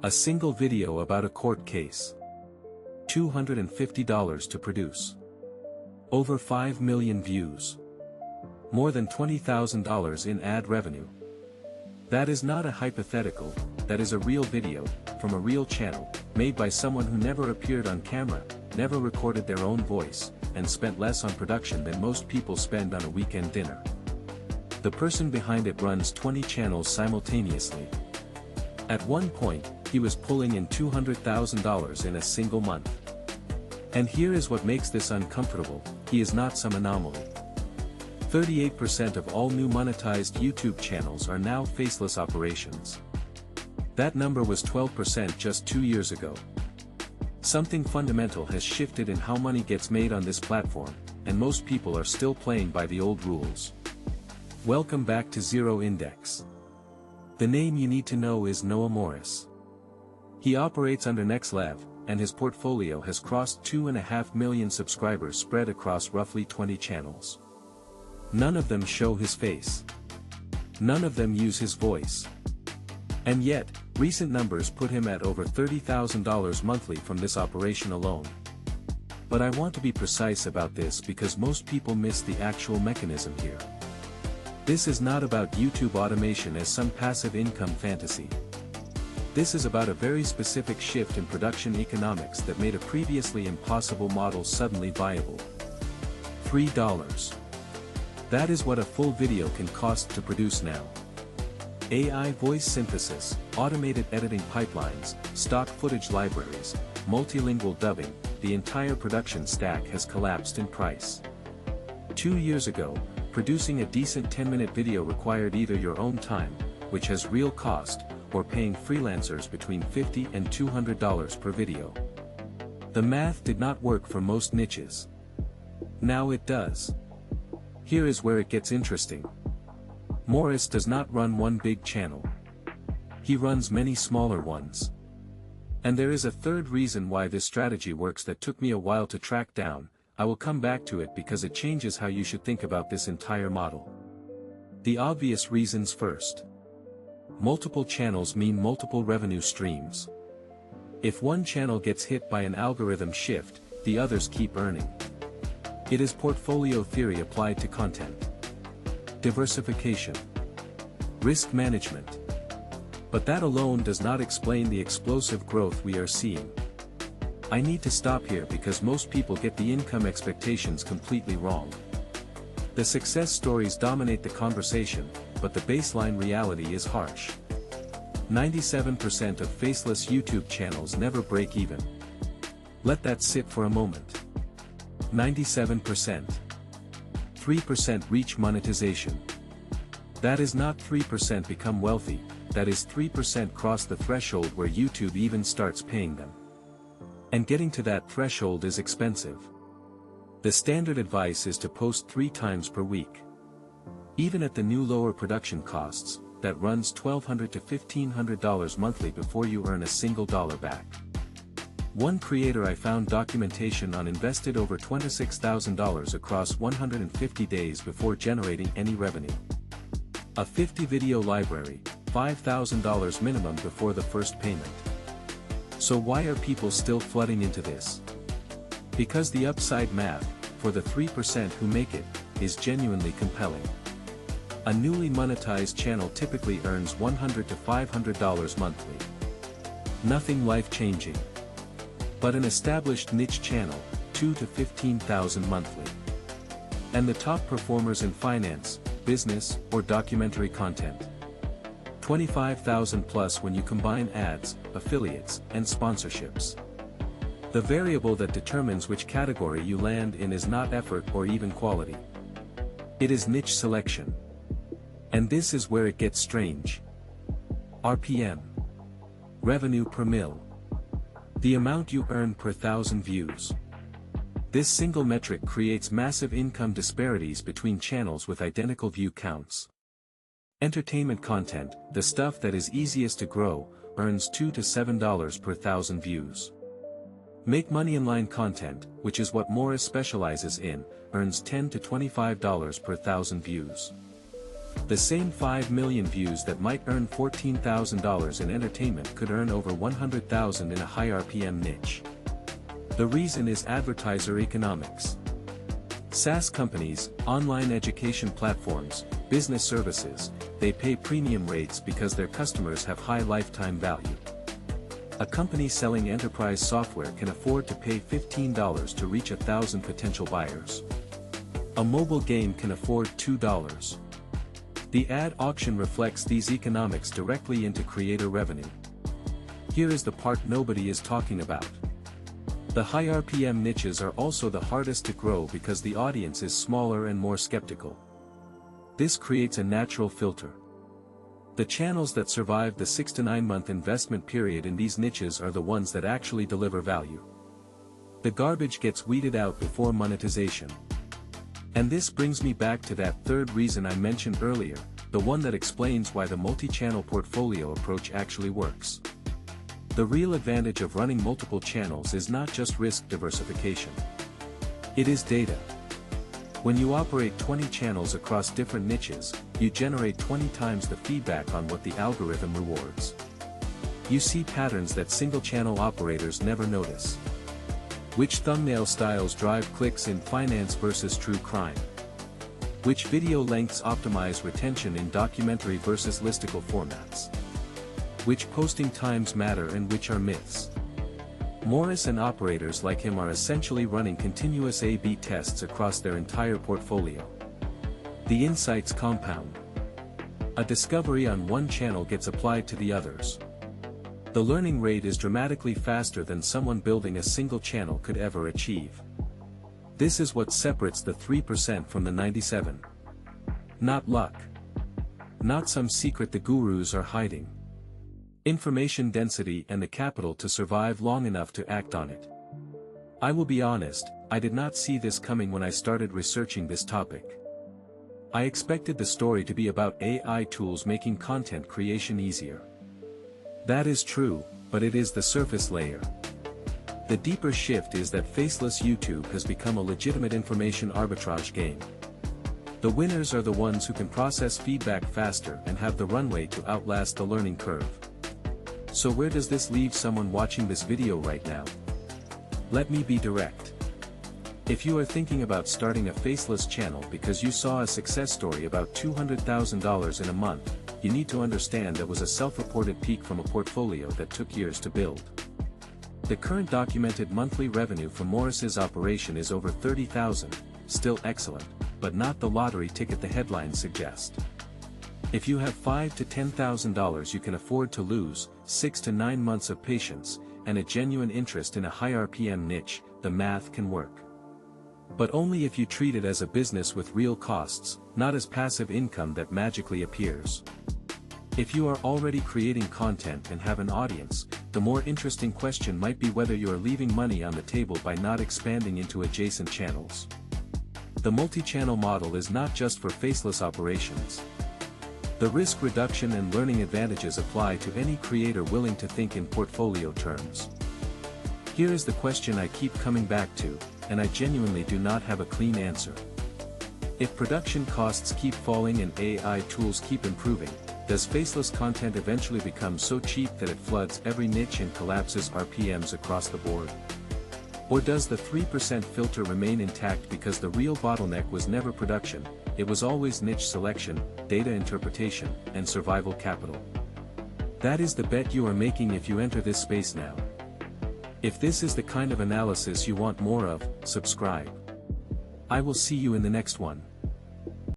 A single video about a court case. $250 to produce. Over 5 million views. More than $20,000 in ad revenue. That is not a hypothetical, that is a real video, from a real channel, made by someone who never appeared on camera, never recorded their own voice, and spent less on production than most people spend on a weekend dinner. The person behind it runs 20 channels simultaneously. At one point, he was pulling in $200,000 in a single month. And here is what makes this uncomfortable: he is not some anomaly. 38% of all new monetized YouTube channels are now faceless operations. That number was 12% just 2 years ago. Something fundamental has shifted in how money gets made on this platform, and most people are still playing by the old rules. Welcome back to Zero Index. The name you need to know is Noah Morris. He operates under NextLev, and his portfolio has crossed 2.5 million subscribers spread across roughly 20 channels. None of them show his face. None of them use his voice. And yet, recent numbers put him at over $30,000 monthly from this operation alone. But I want to be precise about this because most people miss the actual mechanism here. This is not about YouTube automation as some passive income fantasy. This is about a very specific shift in production economics that made a previously impossible model suddenly viable. $3. That is what a full video can cost to produce now. AI voice synthesis, automated editing pipelines, stock footage libraries, multilingual dubbing, the entire production stack has collapsed in price. 2 years ago, producing a decent 10-minute video required either your own time, which has real cost, or paying freelancers between $50 and $200 per video. The math did not work for most niches. Now it does. Here is where it gets interesting. Morris does not run one big channel. He runs many smaller ones. And there is a third reason why this strategy works that took me a while to track down. I will come back to it because it changes how you should think about this entire model. The obvious reasons first. Multiple channels mean multiple revenue streams. If one channel gets hit by an algorithm shift, the others keep earning. It is portfolio theory applied to content. Diversification. Risk management. But that alone does not explain the explosive growth we are seeing. I need to stop here because most people get the income expectations completely wrong. The success stories dominate the conversation, but the baseline reality is harsh. 97% of faceless YouTube channels never break even. Let that sit for a moment. 97%. 3% reach monetization. That is not 3% become wealthy, that is 3% cross the threshold where YouTube even starts paying them. And getting to that threshold is expensive. The standard advice is to post 3 times per week. Even at the new lower production costs, that runs $1,200 to $1,500 monthly before you earn a single dollar back. One creator I found documentation on invested over $26,000 across 150 days before generating any revenue. A 50 video library, $5,000 minimum before the first payment. So why are people still flooding into this? Because the upside math, for the 3% who make it, is genuinely compelling. A newly monetized channel typically earns $100 to $500 monthly. Nothing life-changing. But an established niche channel, $2,000 to $15,000 monthly. And the top performers in finance, business, or documentary content. $25,000 plus when you combine ads, affiliates, and sponsorships. The variable that determines which category you land in is not effort or even quality. It is niche selection. And this is where it gets strange. RPM. Revenue per mil. The amount you earn per 1,000 views. This single metric creates massive income disparities between channels with identical view counts. Entertainment content, the stuff that is easiest to grow, earns $2 to $7 per 1,000 views. Make money inline content, which is what Morris specializes in, earns $10 to $25 per 1,000 views. The same 5 million views that might earn $14,000 in entertainment could earn over $100,000 in a high RPM niche. The reason is advertiser economics. SaaS companies, online education platforms, business services, they pay premium rates because their customers have high lifetime value. A company selling enterprise software can afford to pay $15 to reach 1,000 potential buyers. A mobile game can afford $2. The ad auction reflects these economics directly into creator revenue. Here is the part nobody is talking about. The high RPM niches are also the hardest to grow because the audience is smaller and more skeptical. This creates a natural filter. The channels that survive the 6 to 9 month investment period in these niches are the ones that actually deliver value. The garbage gets weeded out before monetization. And this brings me back to that third reason I mentioned earlier, the one that explains why the multi-channel portfolio approach actually works. The real advantage of running multiple channels is not just risk diversification. It is data. When you operate 20 channels across different niches, you generate 20 times the feedback on what the algorithm rewards. You see patterns that single-channel operators never notice. Which thumbnail styles drive clicks in finance versus true crime? Which video lengths optimize retention in documentary versus listicle formats? Which posting times matter and which are myths? Morris and operators like him are essentially running continuous A/B tests across their entire portfolio. The insights compound. A discovery on one channel gets applied to the others. The learning rate is dramatically faster than someone building a single channel could ever achieve. This is what separates the 3% from the 97%. Not luck. Not some secret the gurus are hiding. Information density and the capital to survive long enough to act on it. I will be honest, I did not see this coming when I started researching this topic. I expected the story to be about AI tools making content creation easier. That is true, but it is the surface layer. The deeper shift is that faceless YouTube has become a legitimate information arbitrage game. The winners are the ones who can process feedback faster and have the runway to outlast the learning curve. So where does this leave someone watching this video right now? Let me be direct. If you are thinking about starting a faceless channel because you saw a success story about $200,000 in a month, you need to understand that was a self-reported peak from a portfolio that took years to build. The current documented monthly revenue from Morris's operation is over $30,000, still excellent, but not the lottery ticket the headlines suggest. If you have $5,000 to $10,000 you can afford to lose, 6 to 9 months of patience, and a genuine interest in a high RPM niche, the math can work. But only if you treat it as a business with real costs, not as passive income that magically appears. If you are already creating content and have an audience, the more interesting question might be whether you are leaving money on the table by not expanding into adjacent channels. The multi-channel model is not just for faceless operations. The risk reduction and learning advantages apply to any creator willing to think in portfolio terms. Here is the question I keep coming back to, and I genuinely do not have a clean answer. If production costs keep falling and AI tools keep improving, does faceless content eventually become so cheap that it floods every niche and collapses RPMs across the board? Or does the 3% filter remain intact because the real bottleneck was never production, it was always niche selection, data interpretation, and survival capital? That is the bet you are making if you enter this space now. If this is the kind of analysis you want more of, subscribe. I will see you in the next one.